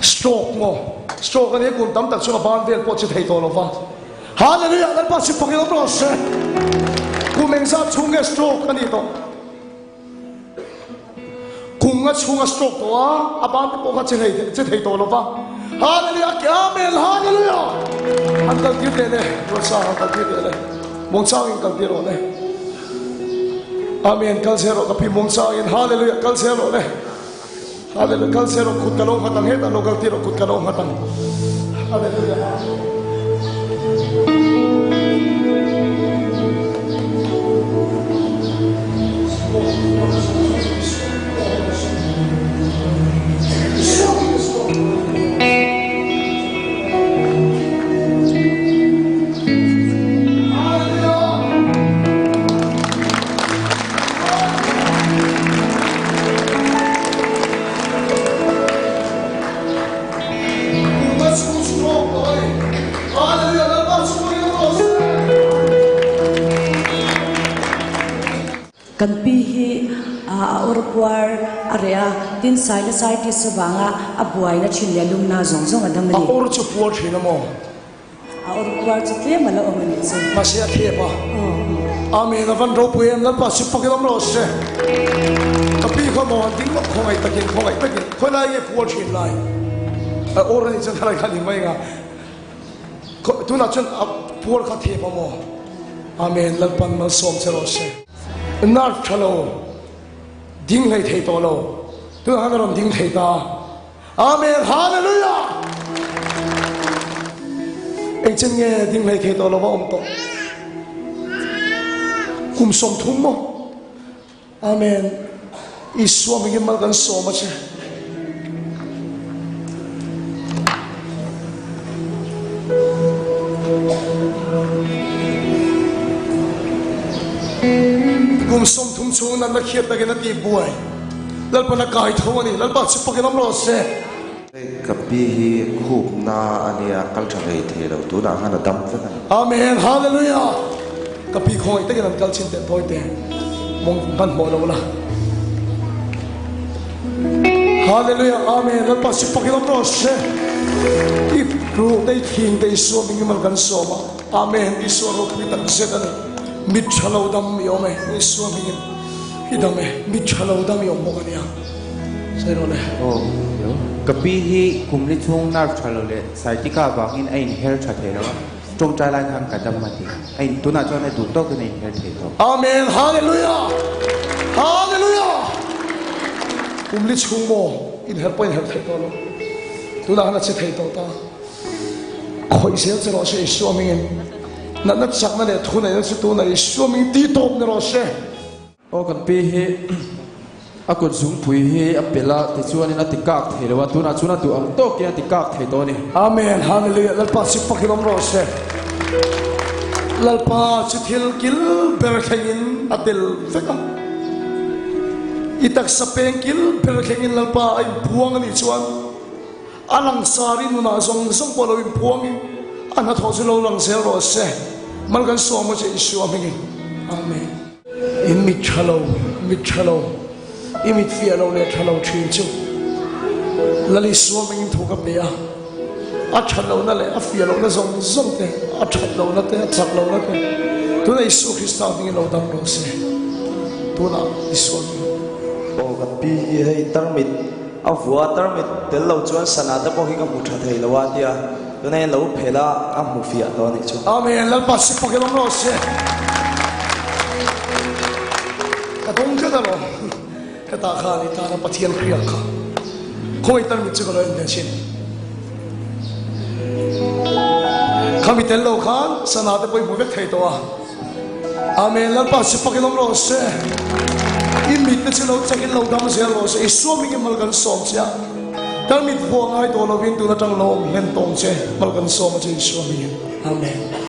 stroke ani kun tam tak chu ban vel po chi thei to lova hallelujah lan pa si pakilo ro se ku mengsa chunge stroke ani to kunga chunga stroke to a ban po ka chi thei to lova hallelujah amen hallelujah uncle ki de le ro sa uncle ki de le mong sa in kal ti ro le amen kal se ro ka pi mong sa in hallelujah kal se ro le hallelujah kal se ro kut kalong hatang he ta lo kal ti ro kut kalong hatang hallelujah kan pihi orkwar area tin sai la sai ti subanga abuai na chinle lum na zong zong adam ri or chu por thina mo orkwar chu te mala omani chu masia the pa amen avan ro puem la pa si pakilam ro se tapi ko mo ding mo khongai takin khona ye por thin lai or ni chan thalai khani mai ga tu na chan por kha the pa mo amen la pan ma som se ro se nar thalo ding lai thei to lo tu hanarom ding thei ta amen hallelujah anh chân nghe ding lai thei to lo om to kum som thum mo amen iswa mi mal gan so ma che kum som thum chu na la khiat ta na ti buai lal pa na kai thawani lal ba chi pakilam ro se kapi hi khup na ania kal thai the lo tu na hana dam ta amen hallelujah kapi khoi ta gan kal chin te poi te mong ban mo lo la hallelujah amen lal pa chi pakilam ro se if ru dai thing dai so mi mal gan so ma amen iso ro ki ta se ta mit chalo dam yo me iso mi hidame mit chalo dam yo mo ga nia sai ro le kapi hi kumli chung nar thalo le sai ti ka ba in ain her tha the lo trong trai lai khang ka dam ma ti ain tu na cho ne du to ke nei her the to amen hallelujah hallelujah kumli chung mo in her point her the to lo tu na na che the to ta khoi se che ro se iso mi na na chak na le thu na se tu na iso mi ti top ne ro se o kan pi hi akut zung pui hi apela ti chuan in atikak theilawa tuna chuna tu ang to ke atikak thei to ni amen hallelujah lalpa si pakilom ro se lalpa si thil kil ber khangin atil feka itak sapeng kil ber khangin lalpa ai buang ni chuan alang sari nu na zong zong polo in buang ana tho se lo lang se ro se mal gan so mo che isu aming amen in mi chalo imit fialo le thalo thin chu lali swimming thu ka pe a thalo na le a fialo na zong zong te a thalo na te a chaklo na te tu na isu krista ding lo dam ro se tu na isu o kapi hei tarmit avua tarmit tel lo chuan sanada po hi ka mu tha thei lawa tia tu na lo phela a mu fia to ni chu amen lal pa si pakelom ro se ka dong ka da lo ta khani ta na pathian khriya kha khoi tar mi chu ko len sin khami tel lo khan sanate poi bu vek thei to amen lal pa si pakelom ro se imit te chu lo chakin lo dam se ro se iso mi ke mal gan som sia tar mit bo ngai to lo vin tu na tang lo hen tong che mal gan som che iso mi amen